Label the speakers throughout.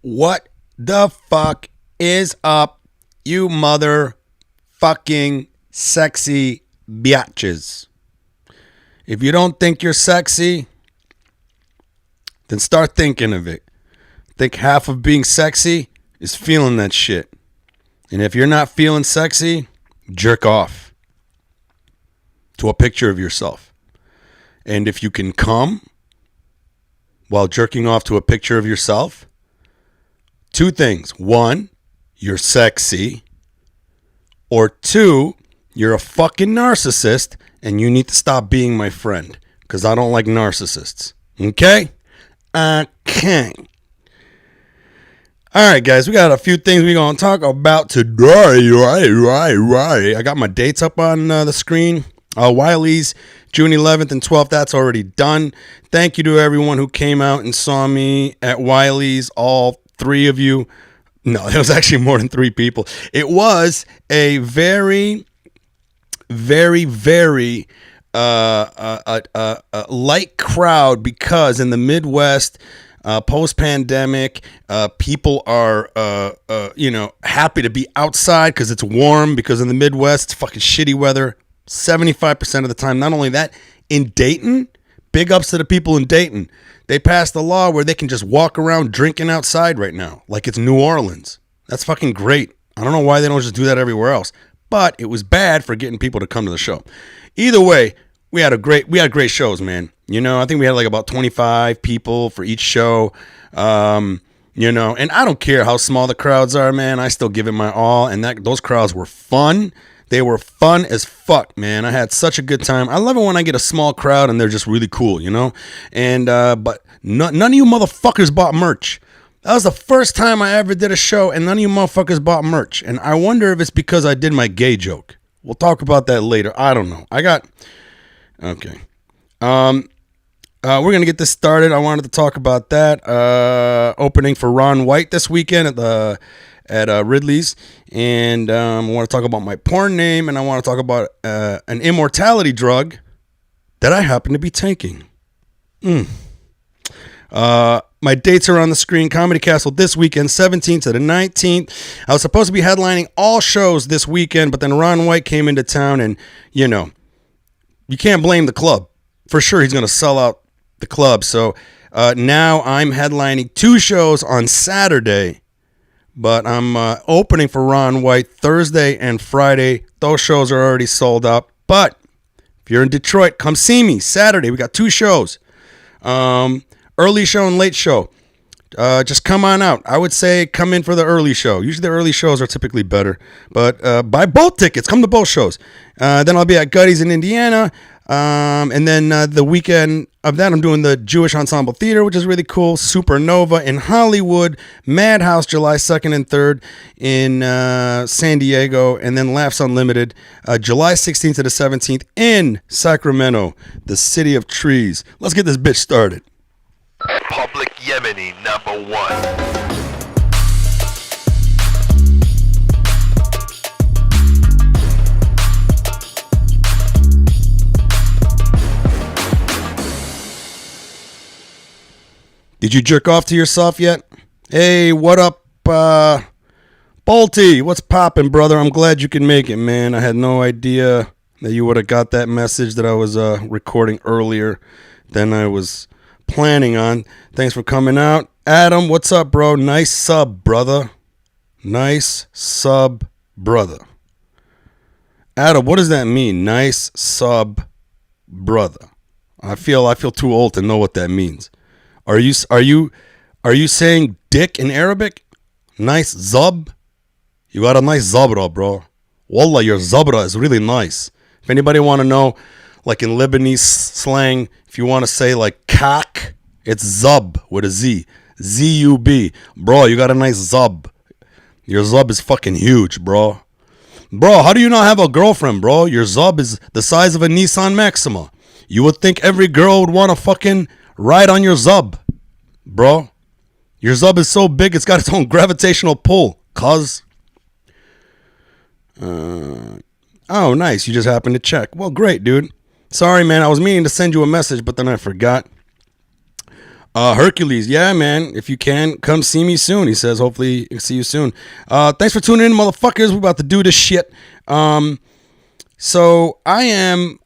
Speaker 1: What the fuck is up, you motherfucking sexy biatches? If you don't think you're sexy, then start thinking of it. Think half of being sexy is feeling that shit. And if you're not feeling sexy, jerk off to a picture of yourself. And if you can come while jerking off to a picture of yourself, two things. One, you're sexy. Or two, you're a fucking narcissist and you need to stop being my friend because I don't like narcissists. Okay? Okay. All right, guys, we got a few things we're going to talk about today. Right. I got my dates up on the screen. Wiley's, June 11th and 12th, that's already done. Thank you to everyone who came out and saw me at Wiley's, all three of you. No, it was actually more than three people. It was a very light crowd because in the Midwest, post-pandemic, people are, happy to be outside because it's warm, because in the Midwest, it's fucking shitty weather 75% of the time. Not only that, in Dayton, big ups to the people in Dayton. They passed a law where they can just walk around drinking outside right now, like it's New Orleans. That's fucking great. I don't know why they don't just do that everywhere else, but it was bad for getting people to come to the show. Either way, we had great shows, man. You know, I think we had like about 25 people for each show. And I don't care how small the crowds are, man. I still give it my all, and those crowds were fun. They were fun as fuck, man. I had such a good time. I love it when I get a small crowd and they're just really cool, you know? And, but none of you motherfuckers bought merch. That was the first time I ever did a show and none of you motherfuckers bought merch. And I wonder if it's because I did my gay joke. We'll talk about that later. I don't know. Okay. We're going to get this started. I wanted to talk about that. Opening for Ron White this weekend at Ridley's, and I want to talk about my porn name, and I want to talk about an immortality drug that I happen to be taking. My dates are on the screen. Comedy Castle this weekend, 17th to the 19th. I was supposed to be headlining all shows this weekend, but then Ron White came into town, and, you can't blame the club. For sure, he's going to sell out the club. So now I'm headlining two shows on Saturday. But I'm opening for Ron White Thursday and Friday. Those shows are already sold out. But if you're in Detroit, come see me Saturday. We got two shows. Early show and late show. Just come on out. I would say come in for the early show. Usually the early shows are typically better. But buy both tickets. Come to both shows. Then I'll be at Gutty's in Indiana. And then the weekend of that, I'm doing the Jewish Ensemble Theater, which is really cool. Supernova in Hollywood. Madhouse July 2nd and 3rd in San Diego. And then Laughs Unlimited July 16th to the 17th in Sacramento, the city of trees. Let's get this bitch started.
Speaker 2: Public Yemeni #1.
Speaker 1: Did you jerk off to yourself yet? Hey, what up, Bolty? What's poppin', brother? I'm glad you can make it, man. I had no idea that you would have got that message that I was recording earlier than I was planning on. Thanks for coming out. Adam, what's up, bro? Nice sub, brother. Nice sub, brother. Adam, what does that mean? Nice sub, brother. I feel too old to know what that means. Are you saying dick in Arabic? Nice zub? You got a nice zabra, bro. Wallah, your zabra is really nice. If anybody want to know, like in Lebanese slang, if you want to say like cock, it's zub with a Z. Z-U-B. Bro, you got a nice zub. Your zub is fucking huge, bro. Bro, how do you not have a girlfriend, bro? Your zub is the size of a Nissan Maxima. You would think every girl would want to fucking ride on your zub, bro. Your zub is so big, it's got its own gravitational pull, cuz. Oh, nice. You just happened to check. Well, great, dude. Sorry, man. I was meaning to send you a message, but then I forgot. Hercules, yeah, man. If you can, come see me soon. He says, hopefully, see you soon. Thanks for tuning in, motherfuckers. We're about to do this shit. So I am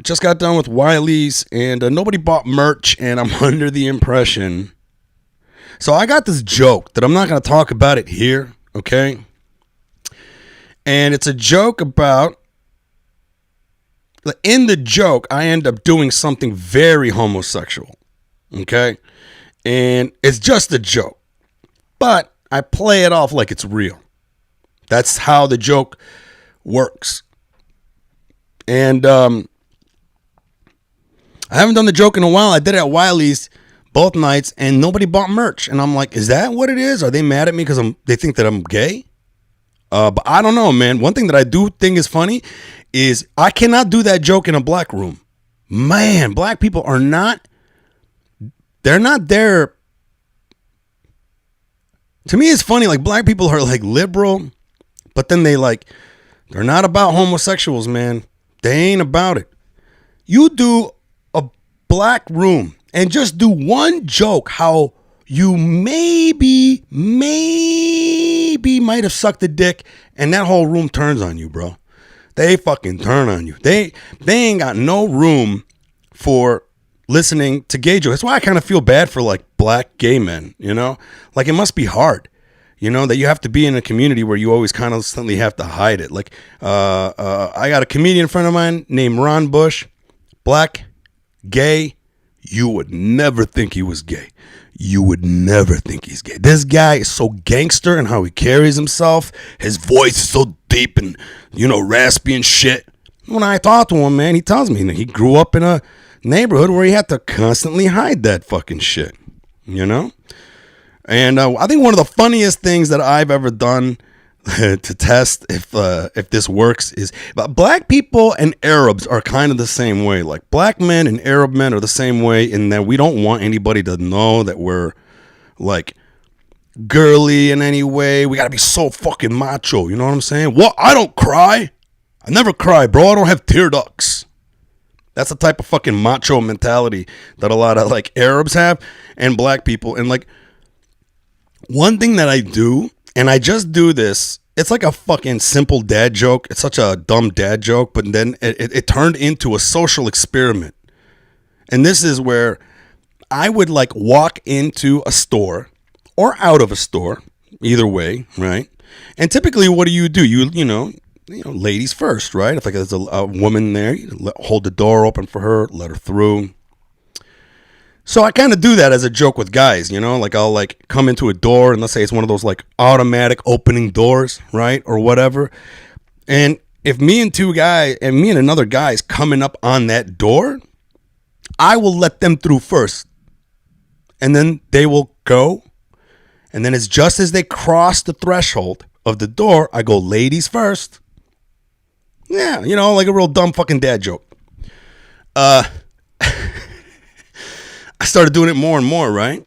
Speaker 1: just got done with Wiley's, and nobody bought merch, and I'm under the impression. So I got this joke that I'm not going to talk about it here, okay? And it's a joke about, in the joke, I end up doing something very homosexual, okay? And it's just a joke, but I play it off like it's real. That's how the joke works. And I haven't done the joke in a while. I did it at Wiley's both nights, and nobody bought merch. And I'm like, is that what it is? Are they mad at me because they think that I'm gay? But I don't know, man. One thing that I do think is funny is I cannot do that joke in a black room. Man, black people are not, they're not there. To me, it's funny. Like, black people are like liberal, but then they're not about homosexuals, man. They ain't about it. You do a black room and just do one joke how you maybe might have sucked a dick, and that whole room turns on you, bro. They fucking turn on you. They ain't got no room for listening to gay jokes. That's why I kind of feel bad for like black gay men, you know? Like, it must be hard, you know, that you have to be in a community where you always constantly have to hide it. Like, I got a comedian friend of mine named Ron Bush, black, gay. You would never think he was gay. You would never think he's gay. This guy is so gangster in how he carries himself. His voice is so deep and, you know, raspy and shit. When I talk to him, man, he tells me he grew up in a neighborhood where he had to constantly hide that fucking shit, you know? And I think one of the funniest things that I've ever done to test if this works is, black people and Arabs are kind of the same way. Like, black men and Arab men are the same way in that we don't want anybody to know that we're like girly in any way. We gotta be so fucking macho, you know what I'm saying? What? I don't cry. I never cry, bro. I don't have tear ducts. That's the type of fucking macho mentality that a lot of like Arabs have and black people. And like, one thing that I do, and I just do this, it's like a fucking simple dad joke. It's such a dumb dad joke, but then it turned into a social experiment. And this is where I would like walk into a store or out of a store, either way, right? And typically, what do? You know, ladies first, right? If like there's a woman there, you hold the door open for her, let her through. So I kind of do that as a joke with guys, you know, like I'll like come into a door and let's say it's one of those like automatic opening doors, right? Or whatever. And if me and another guy is coming up on that door, I will let them through first. And then they will go. And then it's just as they cross the threshold of the door, I go, ladies first. Yeah, you know, like a real dumb fucking dad joke. I started doing it more and more, right?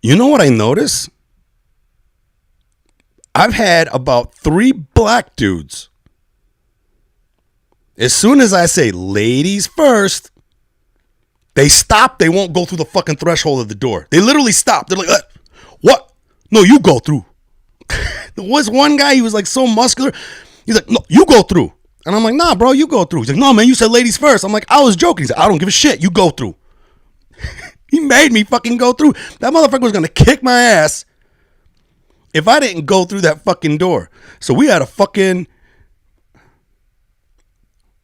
Speaker 1: You know what I notice? I've had about 3 black dudes. As soon as I say ladies first, they stop. They won't go through the fucking threshold of the door. They literally stop. They're like, what? No, you go through. There was one guy, he was like so muscular. He's like, no, you go through. And I'm like, nah, bro, you go through. He's like, no, man, you said ladies first. I'm like, I was joking. He's like, I don't give a shit. You go through. He made me fucking go through. That motherfucker was going to kick my ass if I didn't go through that fucking door. So we had a fucking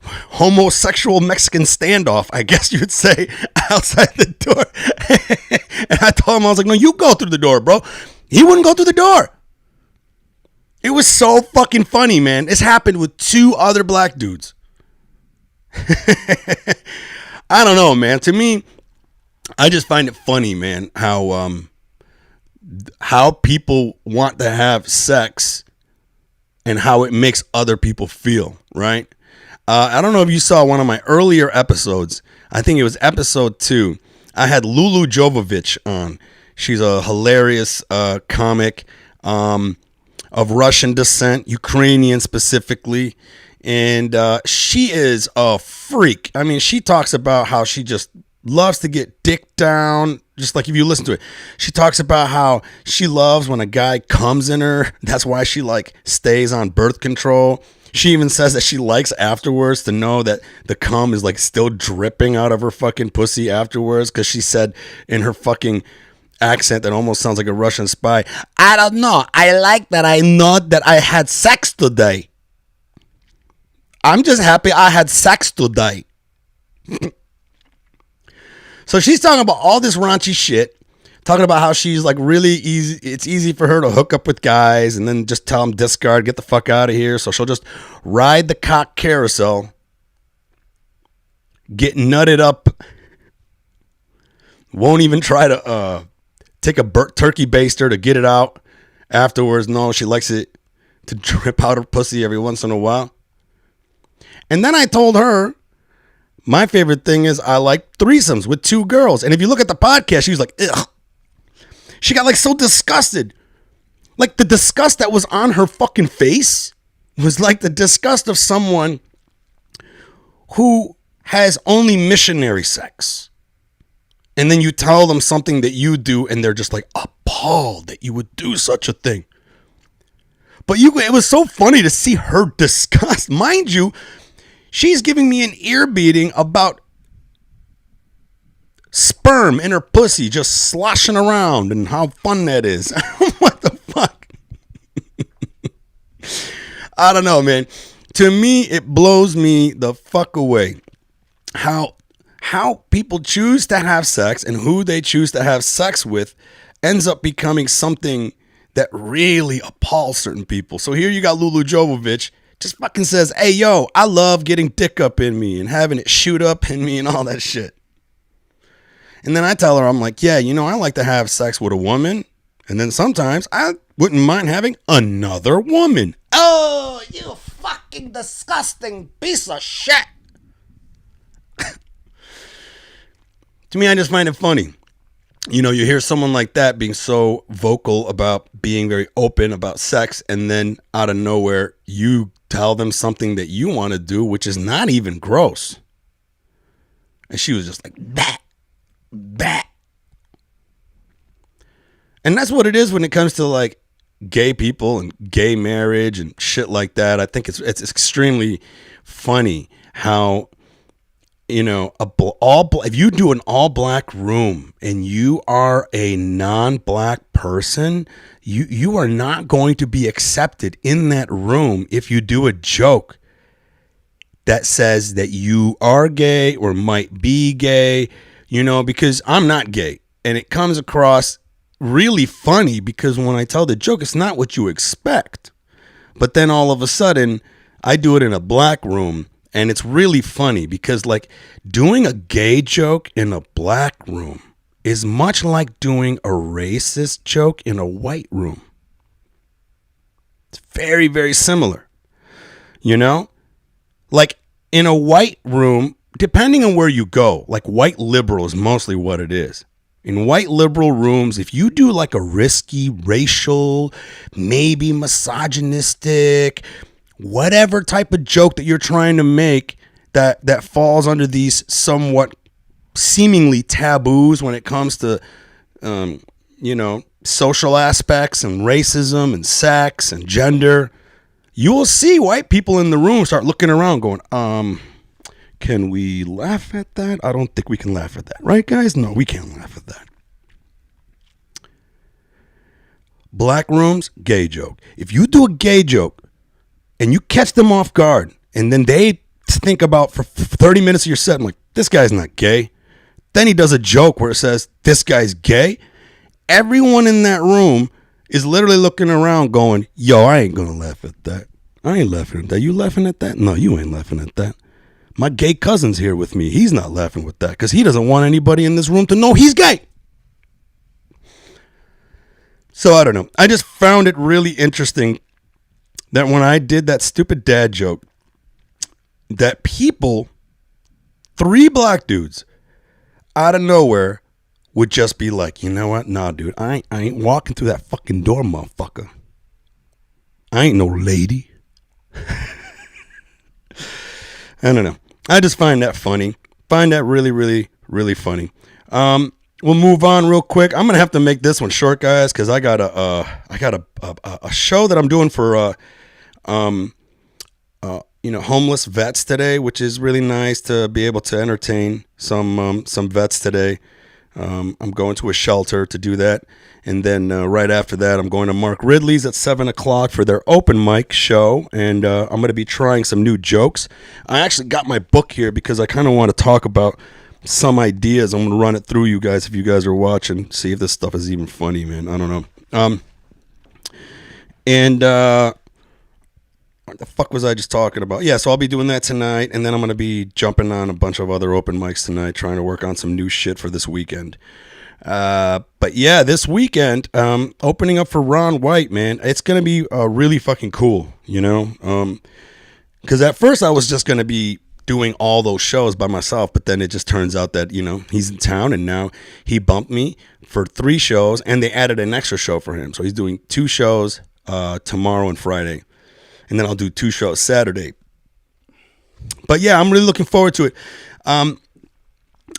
Speaker 1: homosexual Mexican standoff, I guess you'd say, outside the door. And I told him, I was like, no, you go through the door, bro. He wouldn't go through the door. It was so fucking funny, man. This happened with 2 other black dudes. I don't know, man. To me, I just find it funny, man, how people want to have sex and how it makes other people feel, right? I don't know if you saw one of my earlier episodes. I think it was episode 2. I had Lulu Jovovich on. She's a hilarious comic of Russian descent, Ukrainian specifically. And she is a freak. I mean, she talks about how she just loves to get dick down. Just like if you listen to it, she talks about how she loves when a guy comes in her. That's why she like stays on birth control. She even says that she likes afterwards to know that the cum is like still dripping out of her fucking pussy afterwards. Because she said in her fucking accent that almost sounds like a Russian spy, I don't know. I like that I know that I had sex today. I'm just happy I had sex today. So she's talking about all this raunchy shit, talking about how she's like really easy. It's easy for her to hook up with guys and then just tell them discard, get the fuck out of here. So she'll just ride the cock carousel, get nutted up, won't even try to take a turkey baster to get it out afterwards. No, she likes it to drip out her pussy every once in a while. And then I told her, my favorite thing is I like threesomes with two girls. And if you look at the podcast, she was like, ugh. She got like so disgusted. Like the disgust that was on her fucking face was like the disgust of someone who has only missionary sex. And then you tell them something that you do and they're just like appalled that you would do such a thing. But it was so funny to see her disgust. Mind you, she's giving me an ear beating about sperm in her pussy just sloshing around and how fun that is. What the fuck? I don't know, man. To me, it blows me the fuck away how people choose to have sex and who they choose to have sex with ends up becoming something that really appalls certain people. So here you got Lulu Jovovich just fucking says, hey, yo, I love getting dick up in me and having it shoot up in me and all that shit. And then I tell her, I'm like, yeah, you know, I like to have sex with a woman. And then sometimes I wouldn't mind having another woman. Oh, you fucking disgusting piece of shit. To me, I just find it funny. You know, you hear someone like that being so vocal about being very open about sex, and then out of nowhere, you tell them something that you want to do, which is not even gross. And she was just like, bah, bah. And that's what it is when it comes to like gay people and gay marriage and shit like that. I think it's extremely funny how, you know, if you do an all black room and you are a non-black person, you are not going to be accepted in that room if you do a joke that says that you are gay or might be gay, you know, because I'm not gay. And it comes across really funny because when I tell the joke, it's not what you expect. But then all of a sudden, I do it in a black room. And it's really funny because like doing a gay joke in a black room is much like doing a racist joke in a white room. It's very, very similar. You know, like in a white room, depending on where you go, like white liberal is mostly what it is. In white liberal rooms, if you do like a risky, racial, maybe misogynistic, whatever type of joke that you're trying to make that falls under these somewhat seemingly taboos when it comes to, you know, social aspects and racism and sex and gender, you will see white people in the room start looking around going, can we laugh at that? I don't think we can laugh at that. Right, guys? No, we can't laugh at that. Black rooms, gay joke. If you do a gay joke and you catch them off guard and then they think about for 30 minutes of your set, I'm like, this guy's not gay. Then he does a joke where it says, this guy's gay. Everyone in that room is literally looking around going, yo, I ain't going to laugh at that. I ain't laughing at that. You laughing at that? No, you ain't laughing at that. My gay cousin's here with me. He's not laughing with that because he doesn't want anybody in this room to know he's gay. So I don't know. I just found it really interesting that when I did that stupid dad joke, that people, 3 black dudes out of nowhere would just be like, you know what? Nah, dude, I ain't walking through that fucking door, motherfucker. I ain't no lady. I don't know. I just find that funny. Find that really, really, Really funny. We'll move on real quick. I'm gonna have to make this one short, guys, because I got a show that I'm doing for homeless vets today, which is really nice to be able to entertain some vets today. I'm going to a shelter to do that, and then right after that, I'm going to Mark Ridley's at 7:00 for their open mic show, and I'm going to be trying some new jokes. I actually got my book here because I kind of want to talk about some ideas. I'm going to run it through you guys if you guys are watching, see if this stuff is even funny, man. I don't know. What the fuck was I just talking about? Yeah, so I'll be doing that tonight, and then I'm going to be jumping on a bunch of other open mics tonight, trying to work on some new shit for this weekend. But yeah, this weekend, opening up for Ron White, man, it's going to be really fucking cool, you know? Because at first I was just going to be doing all those shows by myself, but then it just turns out that, you know, he's in town, and now he bumped me for 3 shows, and they added an extra show for him. So he's doing 2 shows tomorrow and Friday, and then I'll do 2 shows Saturday. But yeah, I'm really looking forward to it. I'm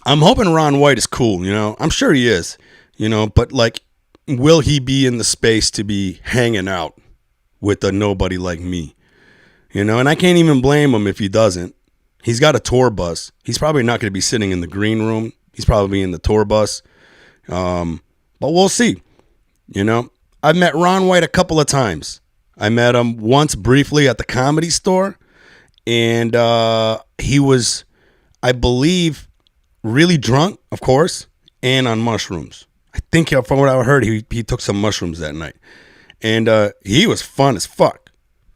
Speaker 1: hoping Ron White is cool, you know. I'm sure he is, you know, but like, will he be in the space to be hanging out with a nobody like me? You know, and I can't even blame him if he doesn't. He's got a tour bus. He's probably not going to be sitting in the green room. He's probably in the tour bus. But we'll see. You know, I've met Ron White a couple of times. I met him once briefly at the Comedy Store, and he was, I believe, really drunk, of course, and on mushrooms. I think from what I heard, he took some mushrooms that night, and he was fun as fuck.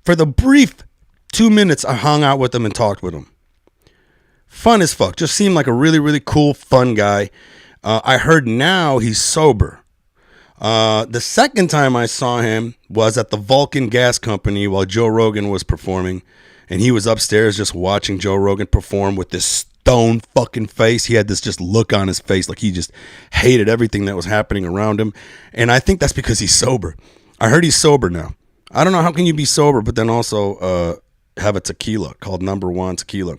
Speaker 1: For the brief 2 minutes I hung out with him and talked with him, fun as fuck. Just seemed like a really, really cool, fun guy. I heard now he's sober. The second time I saw him was at the Vulcan Gas Company while Joe Rogan was performing, and he was upstairs just watching Joe Rogan perform with this stone fucking face. He had this just look on his face like he just hated everything that was happening around him, and I think that's because he's sober. I heard he's sober now. I don't know how can you be sober but then also have a tequila called Number One Tequila.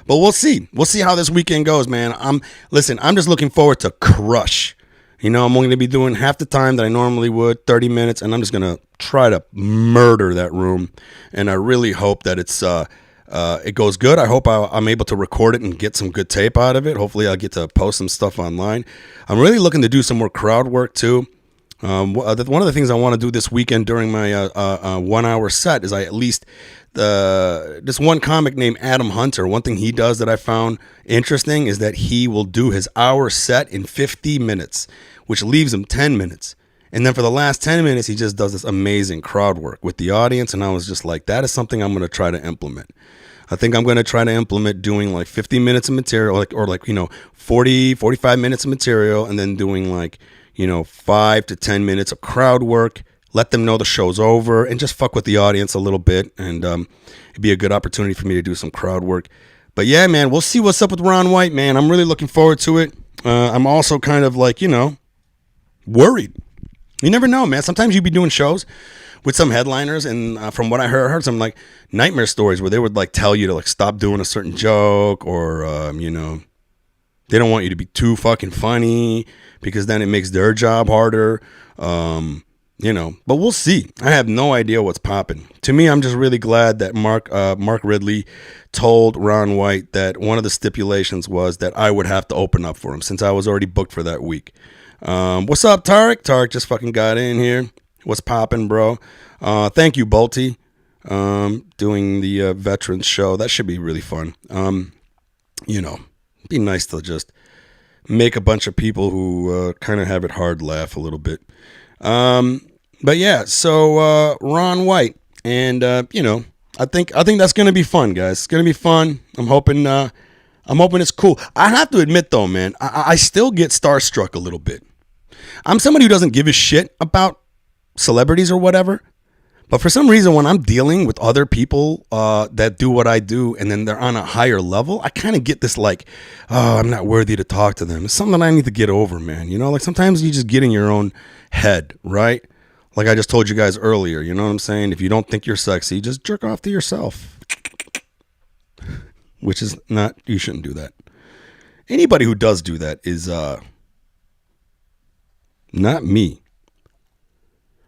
Speaker 1: But we'll see. We'll see how this weekend goes, man. I'm just looking forward to crush. You know, I'm only going to be doing half the time that I normally would, 30 minutes, and I'm just going to try to murder that room. And I really hope that it goes good. I hope I'm able to record it and get some good tape out of it. Hopefully I'll get to post some stuff online. I'm really looking to do some more crowd work too. One of the things I want to do this weekend during my 1 hour set is I at least this one comic named Adam Hunter. One thing he does that I found interesting is that he will do his hour set in 50 minutes, which leaves him 10 minutes. And then for the last 10 minutes, he just does this amazing crowd work with the audience. And I was just like, that is something I'm going to try to implement. I think I'm going to try to implement doing like 50 minutes of material, or 40, 45 minutes of material, and then doing 5 to 10 minutes of crowd work. Let them know the show's over and just fuck with the audience a little bit. And it'd be a good opportunity for me to do some crowd work. But yeah, man, we'll see what's up with Ron White, man. I'm really looking forward to it. I'm also kind of worried. You never know, man. Sometimes you be doing shows with some headliners, and from what I heard some nightmare stories where they would tell you to stop doing a certain joke, or they don't want you to be too fucking funny because then it makes their job harder. But we'll see. I have no idea what's popping. To me, I'm just really glad that Mark Ridley told Ron White that one of the stipulations was that I would have to open up for him since I was already booked for that week. What's up, Tarek? Tarek just fucking got in here. What's popping, bro? Thank you, Bolty. Doing the veterans show. That should be really fun. Be nice to just make a bunch of people who kind of have it hard laugh a little bit. But yeah, so Ron White, and I think that's gonna be fun, guys. It's gonna be fun. I'm hoping it's cool. I have to admit though, man, I still get starstruck a little bit. I'm somebody who doesn't give a shit about celebrities or whatever, but for some reason when I'm dealing with other people that do what I do and then they're on a higher level, I kind of get this I'm not worthy to talk to them. It's something that I need to get over, man. Sometimes you just get in your own head, right? Like I just told you guys earlier, you know what I'm saying? If you don't think you're sexy, just jerk off to yourself. Which is not, you shouldn't do that. Anybody who does do that is not me.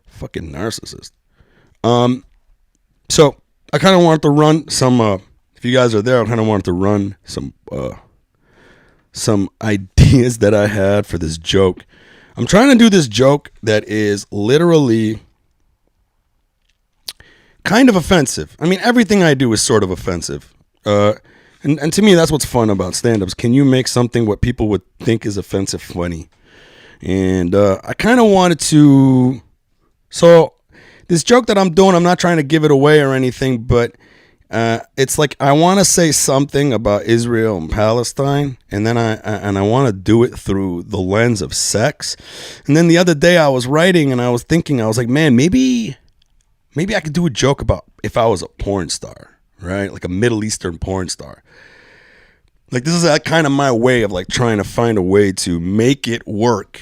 Speaker 1: Fucking narcissist. So I kind of wanted to run some. If you guys are there, I kind of wanted to run some ideas that I had for this joke. I'm trying to do this joke that is literally kind of offensive. I mean, everything I do is sort of offensive. And to me, that's what's fun about stand-ups. Can you make something what people would think is offensive funny? And I kind of wanted to... So this joke that I'm doing, I'm not trying to give it away or anything, but it's like I want to say something about Israel and Palestine, and then I want to do it through the lens of sex. And then the other day I was writing and I was thinking, I was like, man, maybe I could do a joke about if I was a porn star, right? Like a Middle Eastern porn star. Like this is kind of my way of like trying to find a way to make it work,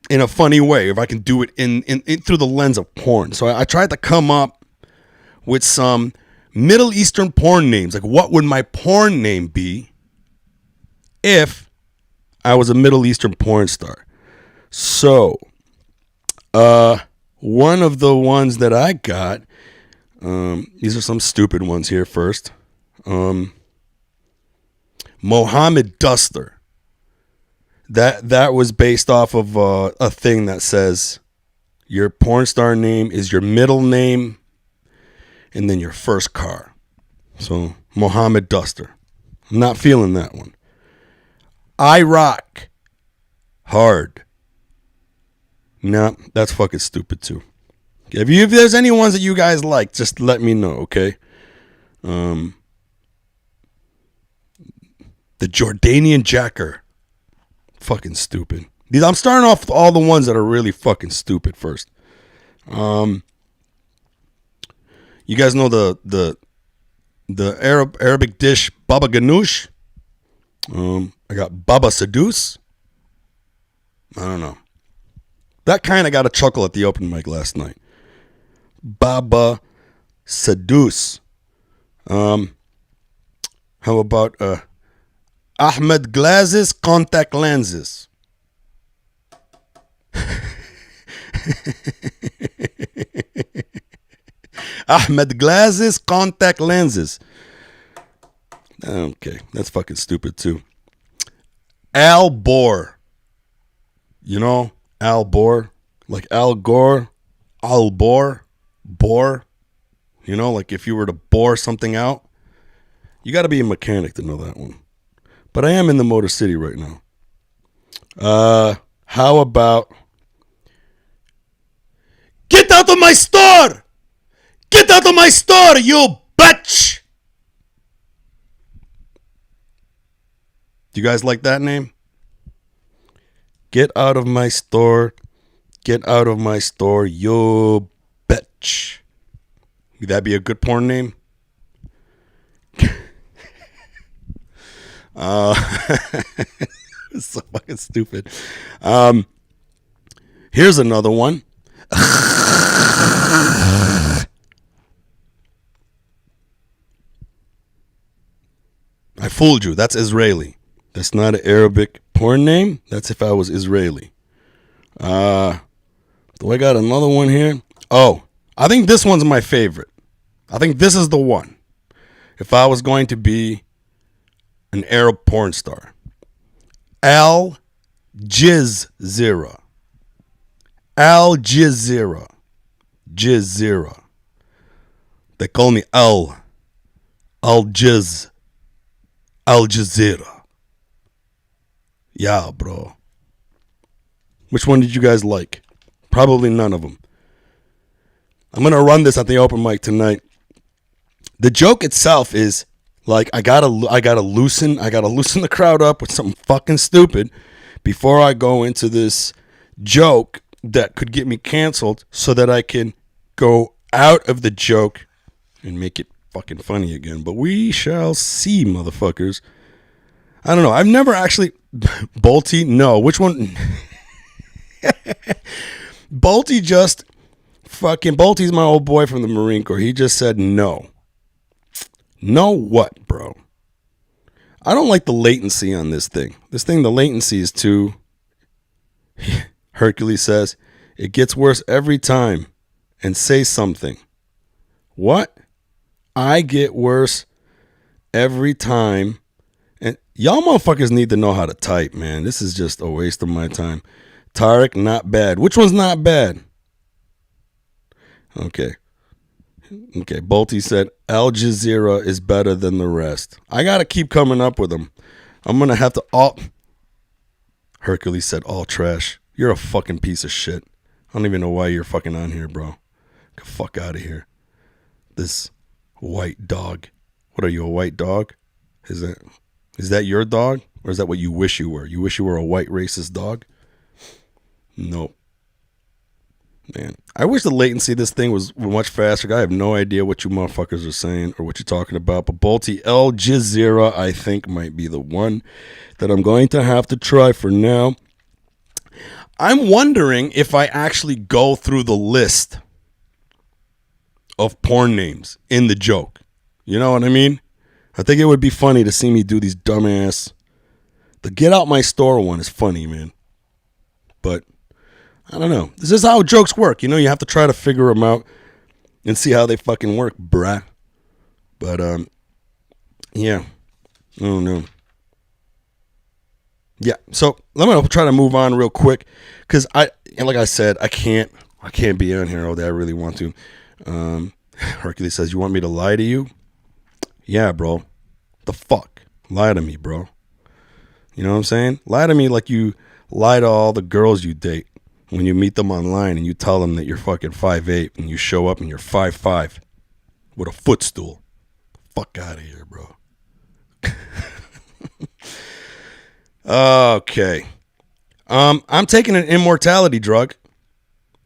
Speaker 1: in a funny way. If I can do it in through the lens of porn. So I tried to come up with some Middle Eastern porn names. Like what would my porn name be if I was a Middle Eastern porn star? So, one of the ones that I got, these are some stupid ones here first. Mohammed Duster. That was based off of a thing that says your porn star name is your middle name and then your first car. So Mohammed Duster. I'm not feeling that one. I rock hard. No, that's fucking stupid too. If there's any ones that you guys like, just let me know, okay? The Jordanian Jacker. Fucking stupid. I'm starting off with all the ones that are really fucking stupid first. You guys know the Arabic dish Baba Ganoush? I got Baba Seduce. I don't know. That kind of got a chuckle at the open mic last night. Baba Seduce. How about Ahmed Glasses Contact Lenses? Ahmed Glasses Contact Lenses. Okay, that's fucking stupid too. Al Gore. You know, Al Gore, like Al Gore, Al Bore, bore. You know, like if you were to bore something out, you got to be a mechanic to know that one. But I am in the Motor City right now. How about get out of my store? Get out of my store, you bitch! Do you guys like that name? Get out of my store. Get out of my store, you bitch. Would that be a good porn name? It's so fucking stupid. Here's another one. I fooled you. That's Israeli. That's not an Arabic porn name. That's if I was Israeli. Do I got another one here? Oh, I think this one's my favorite. I think this is the one. If I was going to be an Arab porn star. Al Jazeera. Al Jazeera. Jazeera. They call me Al Jazeera. Yeah, bro. Which one did you guys like? Probably none of them. I'm gonna run this at the open mic tonight. The joke itself is like I gotta loosen the crowd up with something fucking stupid before I go into this joke that could get me canceled, so that I can go out of the joke and make it fucking funny again. But we shall see, motherfuckers. I don't know. I've never actually Bolty. No, which one? Bolty's my old boy from the Marine Corps. He just said no. No what, bro? I don't like the latency on this thing. The latency is too... Hercules says, it gets worse every time. And say something. What? I get worse every time. And y'all motherfuckers need to know how to type, man. This is just a waste of my time. Tarek, not bad. Which one's not bad? Okay. Bolty said, Al Jazeera is better than the rest. I got to keep coming up with them. I'm going to have to all... Hercules said, all trash. You're a fucking piece of shit. I don't even know why you're fucking on here, bro. Get the fuck out of here. This white dog. What are you, a white dog? Is that your dog? Or is that what you wish you were? You wish you were a white racist dog? Nope. Man, I wish the latency of this thing was much faster. I have no idea what you motherfuckers are saying or what you're talking about. But Bolty, Al Jazeera, I think, might be the one that I'm going to have to try for now. I'm wondering if I actually go through the list of porn names in the joke. You know what I mean? I think it would be funny to see me do these dumbass... The Get Out My Store one is funny, man. But... I don't know. This is how jokes work. You know, you have to try to figure them out and see how they fucking work, bruh. But, yeah. I don't know. Yeah, so let me try to move on real quick. Because like I said, I can't be on here all day. I really want to. Hercules says, you want me to lie to you? Yeah, bro. The fuck? Lie to me, bro. You know what I'm saying? Lie to me like you lie to all the girls you date. When you meet them online and you tell them that you're fucking 5'8" and you show up and you're 5'5" with a footstool. Fuck out of here, bro. Okay. I'm taking an immortality drug,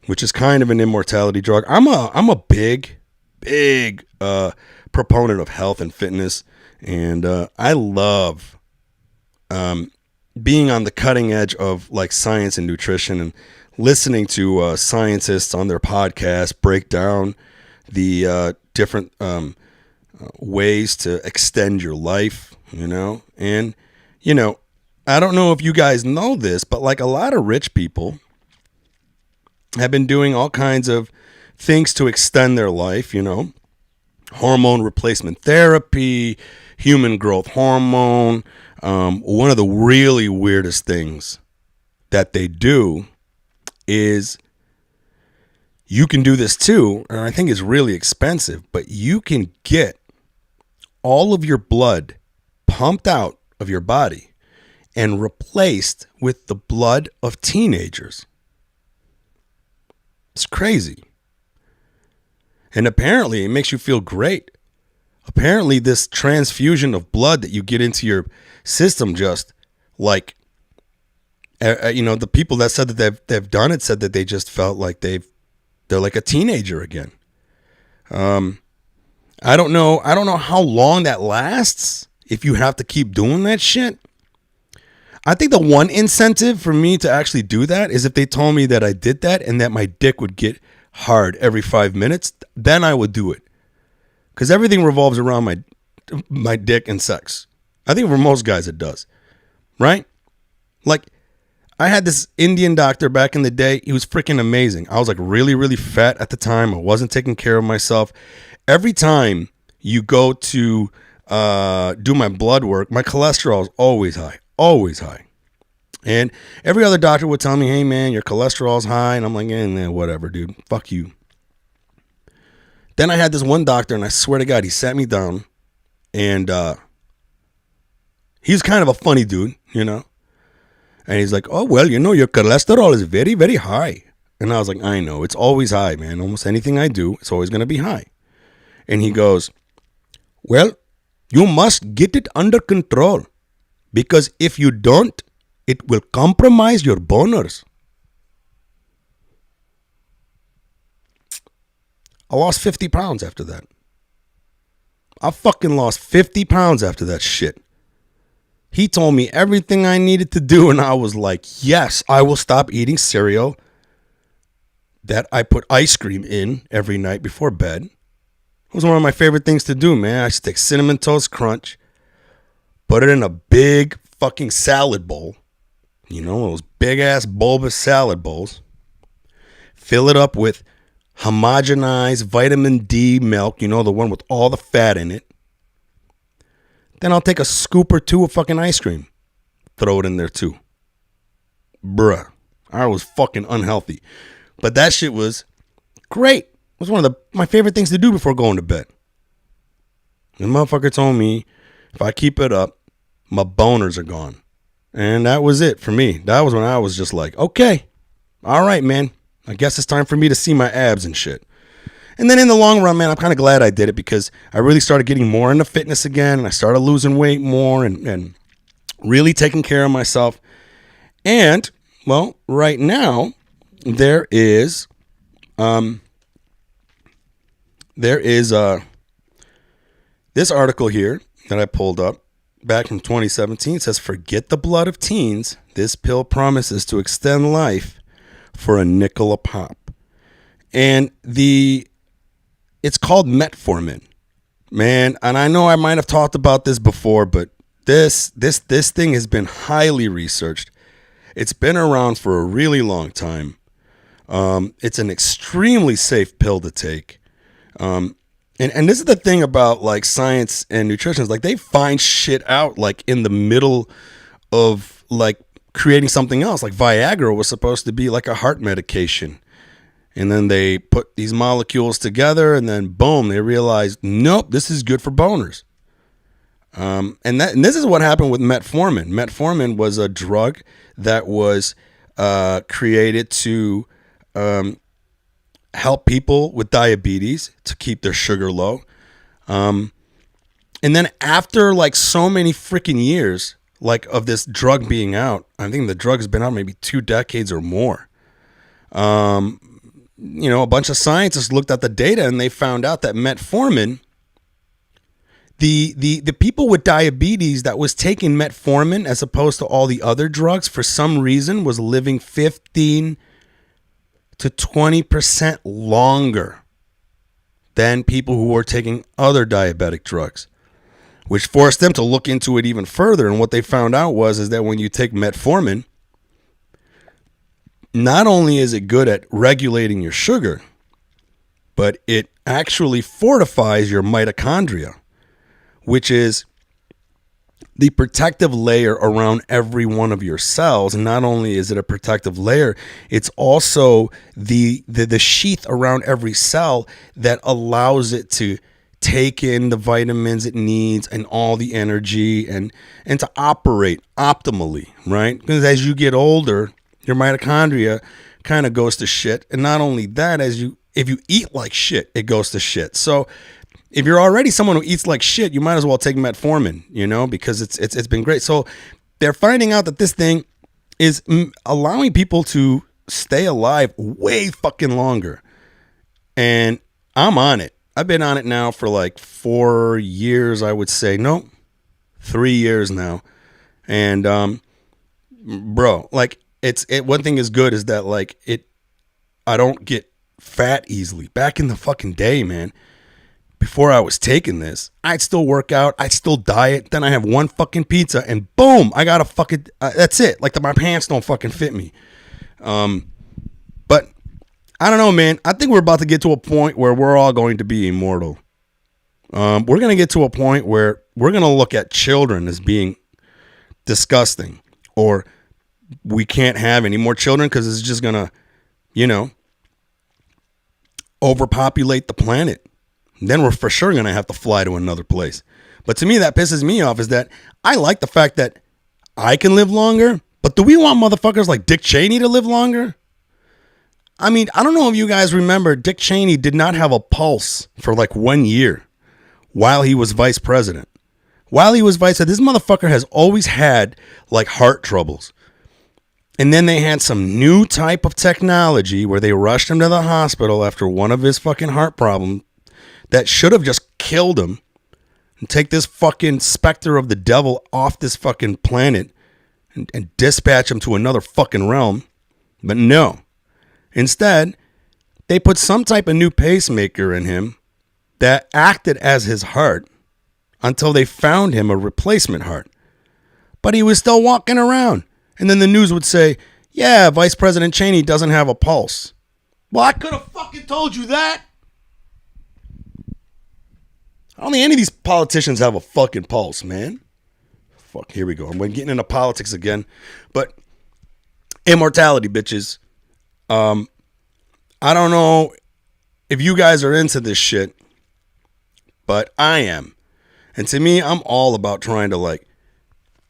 Speaker 1: which is kind of an immortality drug. I'm a big proponent of health and fitness, and I love being on the cutting edge of like science and nutrition and listening to scientists on their podcast break down the different ways to extend your life, you know? And, you know, I don't know if you guys know this, but like a lot of rich people have been doing all kinds of things to extend their life, you know? Hormone replacement therapy, human growth hormone. One of the really weirdest things that they do is you can do this too, and I think it's really expensive, but you can get all of your blood pumped out of your body and replaced with the blood of teenagers. It's crazy. And apparently it makes you feel great. Apparently this transfusion of blood that you get into your system just like, you know, the people that said that they've done it said that they just felt like they're like a teenager again. I don't know how long that lasts if you have to keep doing that shit. I think the one incentive for me to actually do that is if they told me that I did that and that my dick would get hard every 5 minutes, then I would do it. Because everything revolves around my dick and sex. I think for most guys it does. Right? Like, I had this Indian doctor back in the day. He was freaking amazing. I was like really, really fat at the time. I wasn't taking care of myself. Every time you go to do my blood work, my cholesterol is always high. Always high. And every other doctor would tell me, hey, man, your cholesterol's high. And I'm like, whatever, dude. Fuck you. Then I had this one doctor, and I swear to God, he sat me down. And he was kind of a funny dude, you know. And he's like, oh, well, you know, your cholesterol is very, very high. And I was like, I know. It's always high, man. Almost anything I do, it's always going to be high. And he goes, well, you must get it under control. Because if you don't, it will compromise your boners. I lost 50 pounds after that. I fucking lost 50 pounds after that shit. He told me everything I needed to do, and I was like, yes, I will stop eating cereal that I put ice cream in every night before bed. It was one of my favorite things to do, man. I used to take Cinnamon Toast Crunch, put it in a big fucking salad bowl, you know, those big ass bulbous salad bowls, fill it up with homogenized vitamin D milk, you know, the one with all the fat in it. Then I'll take a scoop or two of fucking ice cream, throw it in there too. Bruh, I was fucking unhealthy. But that shit was great. It was one of my favorite things to do before going to bed. The motherfucker told me if I keep it up, my boners are gone. And that was it for me. That was when I was just like, okay, all right, man. I guess it's time for me to see my abs and shit. And then in the long run, man, I'm kind of glad I did it because I really started getting more into fitness again. And I started losing weight more and really taking care of myself. And, well, right now, there is this article here that I pulled up back from 2017. It says, forget the blood of teens. This pill promises to extend life for a nickel a pop. And it's called metformin, man. And I know I might have talked about this before, but this thing has been highly researched. It's been around for a really long time. It's an extremely safe pill to take. And this is the thing about like science and nutrition is like they find shit out like in the middle of like creating something else. Like Viagra was supposed to be like a heart medication. And then they put these molecules together and then boom, they realized, nope, this is good for boners. And this is what happened with metformin. Metformin was a drug that was created to help people with diabetes to keep their sugar low. And then after like so many freaking years like of this drug being out, I think the drug's been out maybe 2 decades or more. You know, a bunch of scientists looked at the data and they found out that metformin, the people with diabetes that was taking metformin as opposed to all the other drugs for some reason was living 15 to 20% longer than people who were taking other diabetic drugs, which forced them to look into it even further. And what they found out is that when you take metformin, not only is it good at regulating your sugar, but it actually fortifies your mitochondria, which is the protective layer around every one of your cells. And not only is it a protective layer, it's also the sheath around every cell that allows it to take in the vitamins it needs and all the energy and to operate optimally, right? Because as you get older, your mitochondria kind of goes to shit. And not only that, if you eat like shit, it goes to shit. So if you're already someone who eats like shit, you might as well take metformin, you know, because it's been great. So they're finding out that this thing is allowing people to stay alive way fucking longer. And I'm on it. I've been on it now for like 4 years, I would say. Nope, 3 years now. And bro, like one thing is good is that like I don't get fat easily. Back in the fucking day, man, before I was taking this, I'd still work out, I'd still diet, then I have one fucking pizza and boom, I got a fucking that's it. Like my pants don't fucking fit me. But I don't know, man. I think we're about to get to a point where we're all going to be immortal. We're going to get to a point where we're going to look at children as being disgusting, or we can't have any more children because it's just going to, you know, overpopulate the planet. Then we're for sure going to have to fly to another place. But to me, that pisses me off is that I like the fact that I can live longer, but do we want motherfuckers like Dick Cheney to live longer? I mean, I don't know if you guys remember, Dick Cheney did not have a pulse for like 1 year while he was vice president. While he was vice president, this motherfucker has always had like heart troubles. And then they had some new type of technology where they rushed him to the hospital after one of his fucking heart problems that should have just killed him and take this fucking specter of the devil off this fucking planet and dispatch him to another fucking realm. But no. Instead, they put some type of new pacemaker in him that acted as his heart until they found him a replacement heart. but he was still walking around. And then the news would say, yeah, Vice President Cheney doesn't have a pulse. Well, I could have fucking told you that. I don't think any of these politicians have a fucking pulse, man. Fuck, here we go. I'm getting into politics again. But immortality, bitches. I don't know if you guys are into this shit, but I am. And to me, I'm all about trying to like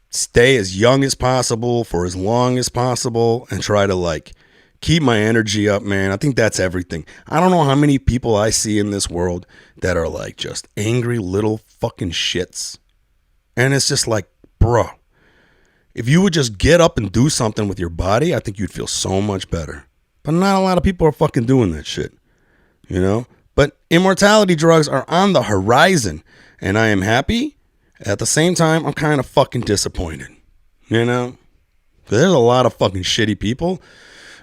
Speaker 1: stay as young as possible for as long as possible and try to like keep my energy up, man. I think that's everything. I don't know how many people I see in this world that are like just angry little fucking shits. And it's just like, bro, if you would just get up and do something with your body, I think you'd feel so much better. But not a lot of people are fucking doing that shit, you know? But immortality drugs are on the horizon, and I am happy. At the same time, I'm kind of fucking disappointed, you know? There's a lot of fucking shitty people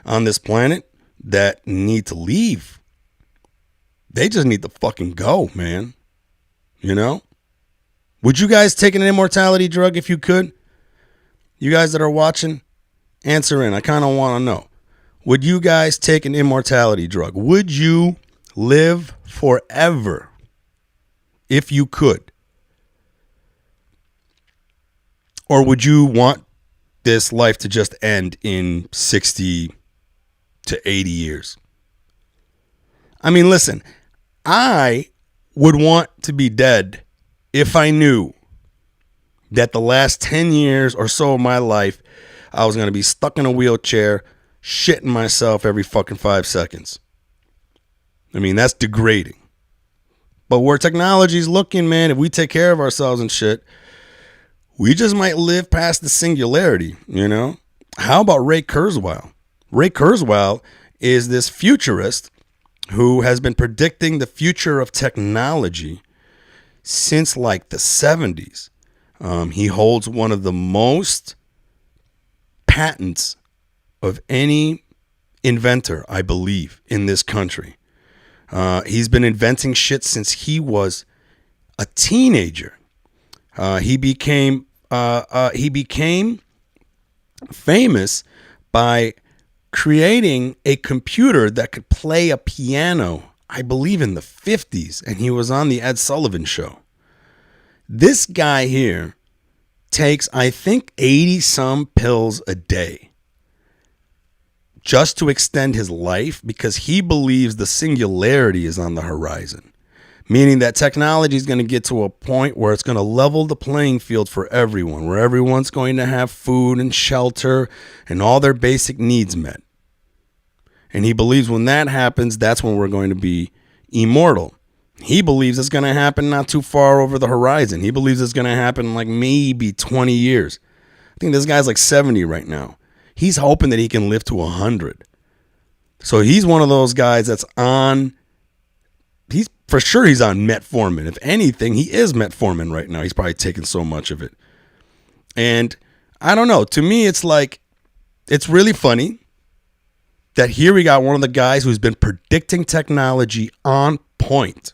Speaker 1: on this planet that need to leave. They just need to fucking go, man. You know? Would you guys take an immortality drug if you could? You guys that are watching, answer in. I kind of want to know. Would you guys take an immortality drug? Would you live forever if you could? Or would you want this life to just end in 60 to 80 years? I mean, listen, I would want to be dead if I knew that the last 10 years or so of my life, I was going to be stuck in a wheelchair, shitting myself every fucking 5 seconds. I mean, that's degrading. But where technology's looking, man, if we take care of ourselves and shit, we just might live past the singularity, you know? How about Ray Kurzweil? Ray Kurzweil is this futurist who has been predicting the future of technology since like the 70s. He holds one of the most patents of any inventor, I believe, in this country. He's been inventing shit since he was a teenager. He became famous by creating a computer that could play a piano, I believe in the 50s, and he was on the Ed Sullivan Show. This guy here takes, I think, 80 some pills a day just to extend his life because he believes the singularity is on the horizon, meaning that technology is going to get to a point where it's going to level the playing field for everyone, where everyone's going to have food and shelter and all their basic needs met. And he believes when that happens, that's when we're going to be immortal. He believes it's going to happen not too far over the horizon. He believes it's going to happen in like maybe 20 years. I think this guy's like 70 right now. He's hoping that he can live to 100. So he's one of those guys that's on, he's for sure he's on metformin. If anything, he is metformin right now. He's probably taking so much of it. And I don't know. To me, it's like, it's really funny that here we got one of the guys who's been predicting technology on point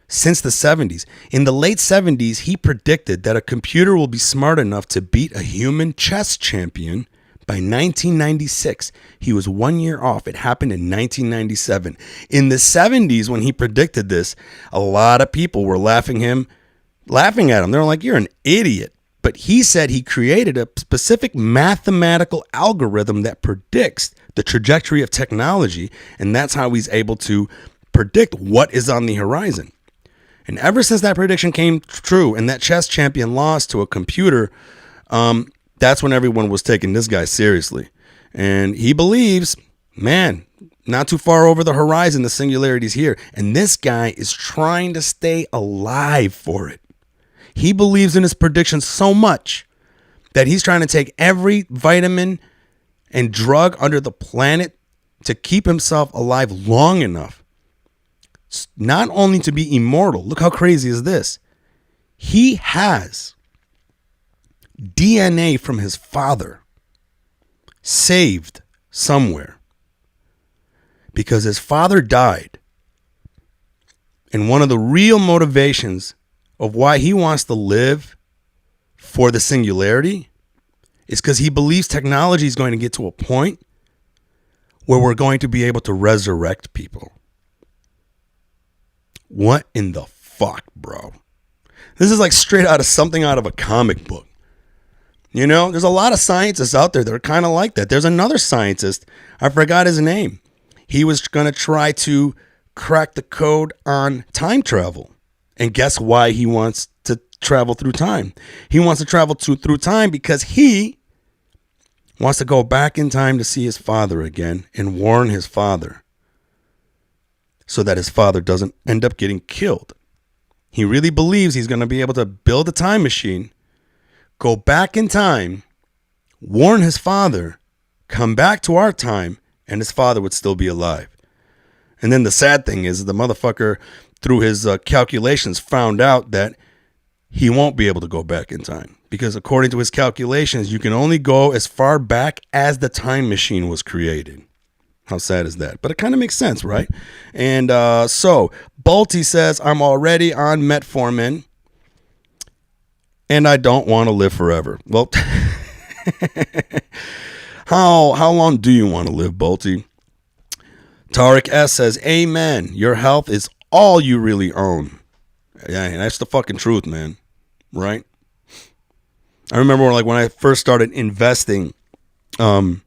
Speaker 1: since the 70s. In the late 70s, he predicted that a computer will be smart enough to beat a human chess champion by 1996. He was 1 year off. It happened in 1997. In the 70s, when he predicted this, a lot of people were laughing at him. They're like, you're an idiot. But he said he created a specific mathematical algorithm that predicts the trajectory of technology, and that's how he's able to predict what is on the horizon. And ever since that prediction came true and that chess champion lost to a computer, that's when everyone was taking this guy seriously. And he believes, man, not too far over the horizon, the singularity's here. And this guy is trying to stay alive for it. He believes in his prediction so much that he's trying to take every vitamin and drug under the planet to keep himself alive long enough, not only to be immortal. Look how crazy is this. He has DNA from his father saved somewhere because his father died. And one of the real motivations of why he wants to live for the singularity is because he believes technology is going to get to a point where we're going to be able to resurrect people. What in the fuck, bro? This is like straight out of something out of a comic book. You know, there's a lot of scientists out there that are kind of like that. There's another scientist, I forgot his name. He was going to try to crack the code on time travel. And guess why he wants to travel through time? He wants to travel through time because he wants to go back in time to see his father again and warn his father so that his father doesn't end up getting killed. He really believes he's going to be able to build a time machine, go back in time, warn his father, come back to our time, and his father would still be alive. And then the sad thing is the motherfucker, through his calculations, found out that he won't be able to go back in time. Because according to his calculations, you can only go as far back as the time machine was created. How sad is that? But it kind of makes sense, right? And so Balti says, I'm already on metformin and I don't want to live forever. Well, how long do you want to live, Balti? Tariq S says, amen. Your health is all you really own. Yeah, that's the fucking truth, man. Right? I remember like when I first started investing, one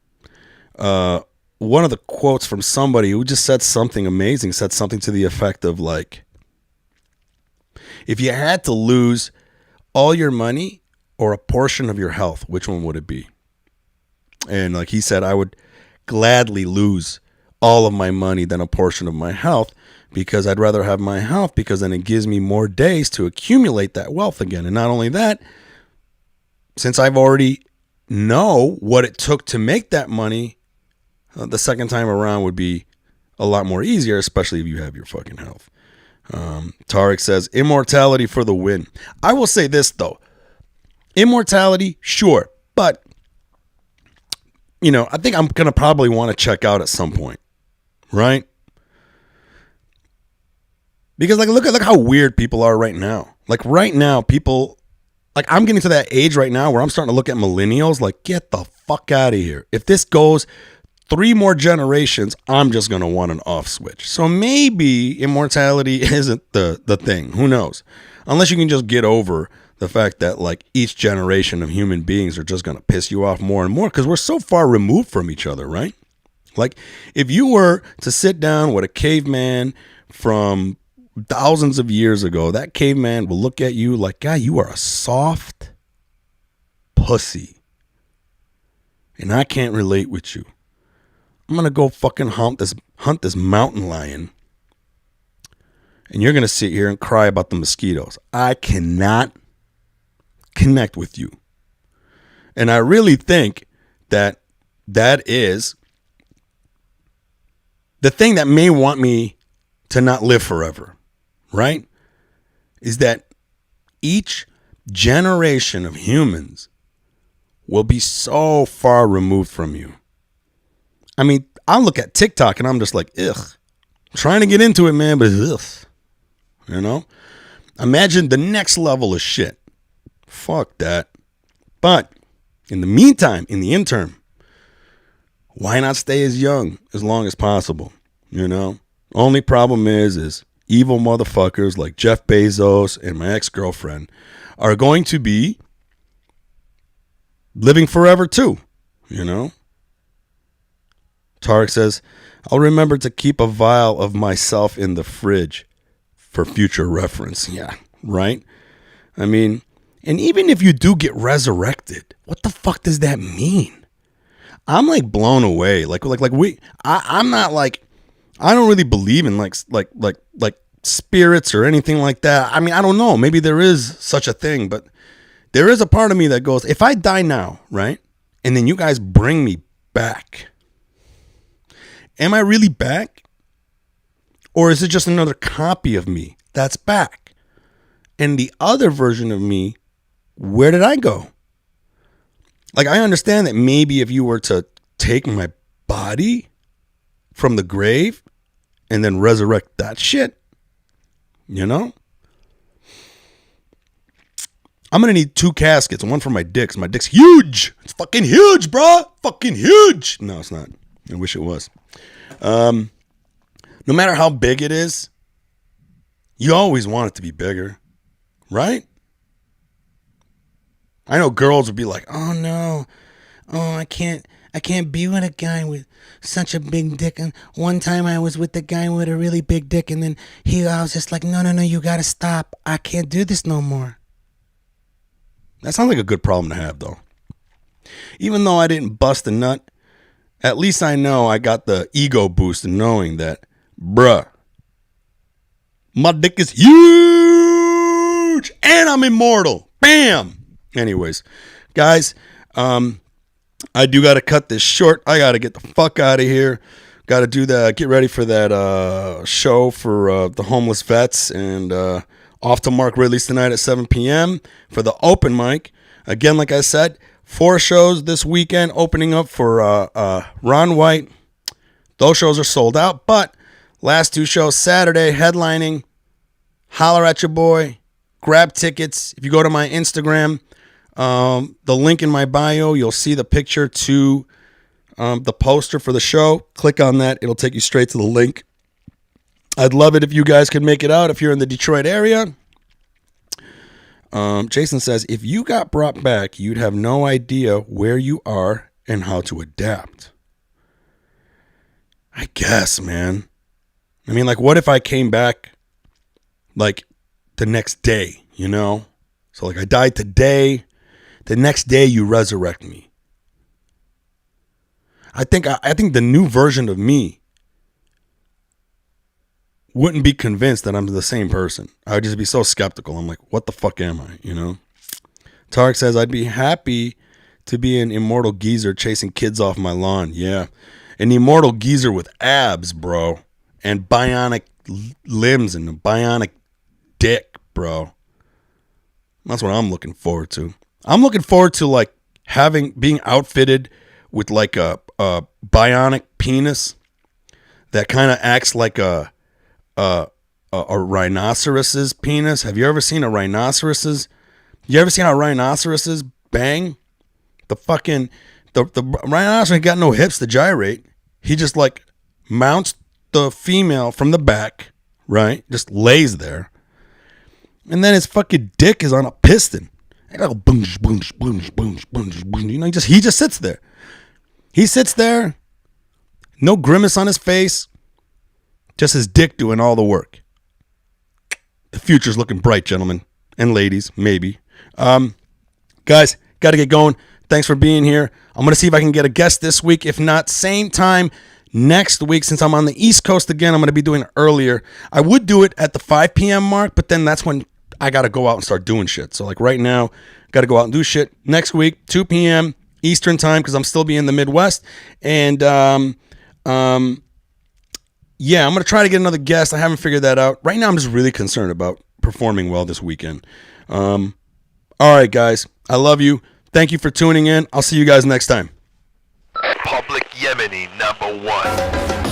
Speaker 1: of the quotes from somebody who just said something amazing, said something to the effect of like, if you had to lose all your money or a portion of your health, which one would it be? And like he said, I would gladly lose all of my money than a portion of my health, because I'd rather have my health, because then it gives me more days to accumulate that wealth again. And not only that, since I've already know what it took to make that money, the second time around would be a lot more easier, especially if you have your fucking health. Tariq says, immortality for the win. I will say this, though. Immortality, sure. But, you know, I think I'm going to probably want to check out at some point. Right? Because, like, look how weird people are right now. Like, right now, people... Like, I'm getting to that age right now where I'm starting to look at millennials like, get the fuck out of here. If this goes 3 more generations, I'm just going to want an off switch. So maybe immortality isn't the thing. Who knows? Unless you can just get over the fact that, like, each generation of human beings are just going to piss you off more and more because we're so far removed from each other, right? Like, if you were to sit down with a caveman from thousands of years ago, that caveman will look at you like, God, you are a soft pussy. And I can't relate with you. I'm going to go fucking hunt this mountain lion. And you're going to sit here and cry about the mosquitoes. I cannot connect with you. And I really think that is the thing that may want me to not live forever, right? Is that each generation of humans will be so far removed from you. I mean, I look at TikTok and I'm just like, ugh. I'm trying to get into it, man, but ugh. You know? Imagine the next level of shit. Fuck that. But in the meantime, in the interim, why not stay as young as long as possible? You know? Only problem is evil motherfuckers like Jeff Bezos and my ex-girlfriend are going to be living forever too. You know? Tarek says, I'll remember to keep a vial of myself in the fridge for future reference. Yeah, right? I mean, and even if you do get resurrected, what the fuck does that mean? I'm like blown away. I'm not like, I don't really believe in like spirits or anything like that. I mean, I don't know. Maybe there is such a thing, but there is a part of me that goes, if I die now, right? And then you guys bring me back. Am I really back? Or is it just another copy of me that's back? And the other version of me, where did I go? Like, I understand that maybe if you were to take my body from the grave and then resurrect that shit, you know? I'm going to need 2 caskets, one for my dick. 'Cause my dick's huge. It's fucking huge, bro. Fucking huge. No, it's not. I wish it was. No matter how big it is, you always want it to be bigger, right? I know girls would be like, oh no, oh I can't be with a guy with such a big dick. And one time I was with the guy with a really big dick, and then I was just like, no, you gotta stop. I can't do this no more. That sounds like a good problem to have, though. Even though I didn't bust a nut, at least I know I got the ego boost in knowing that, bruh, my dick is huge and I'm immortal. Bam! Anyways, guys, I do got to cut this short. I got to get the fuck out of here. Got to do that. Get ready for that show for the homeless vets, and Off to Mark Ridley's tonight at 7 p.m. for the open mic. Again, like I said, 4 shows this weekend opening up for Ron White. Those shows are sold out, but last 2 shows Saturday headlining. Holler at your boy. Grab tickets. If you go to my Instagram, the link in my bio, you'll see the picture to the poster for the show. Click on that. It'll take you straight to the link. I'd love it if you guys could make it out if you're in the Detroit area. Jason says, if you got brought back, you'd have no idea where you are and how to adapt. I guess, man. I mean, like, what if I came back, like, the next day, you know? So, like, I died today. The next day, you resurrect me. I think the new version of me wouldn't be convinced that I'm the same person. I would just be so skeptical. I'm like, what the fuck am I, you know? Tarek says, I'd be happy to be an immortal geezer chasing kids off my lawn. Yeah. An immortal geezer with abs, bro. And bionic limbs and a bionic dick, bro. That's what I'm looking forward to. I'm looking forward to, like, being outfitted with, like, a bionic penis that kind of acts like a rhinoceros's penis. Have you ever seen a rhinoceros's? You ever seen how rhinoceroses bang? The rhinoceros ain't got no hips to gyrate. He just, like, mounts the female from the back, right? Just lays there. And then his fucking dick is on a piston. You know, he just sits there. He sits there, no grimace on his face, just his dick doing all the work. The future's looking bright, gentlemen and ladies, maybe. Guys, got to get going. Thanks for being here. I'm going to see if I can get a guest this week. If not, same time next week. Since I'm on the East Coast again, I'm going to be doing it earlier. I would do it at the 5 p.m. mark, but then that's when I got to go out and start doing shit. So, like, right now, got to go out and do shit. Next week, 2 p.m. Eastern time, because I'm still be in the Midwest. And, yeah, I'm going to try to get another guest. I haven't figured that out. Right now, I'm just really concerned about performing well this weekend. All right, guys. I love you. Thank you for tuning in. I'll see you guys next time.
Speaker 2: Public Yemeni #1.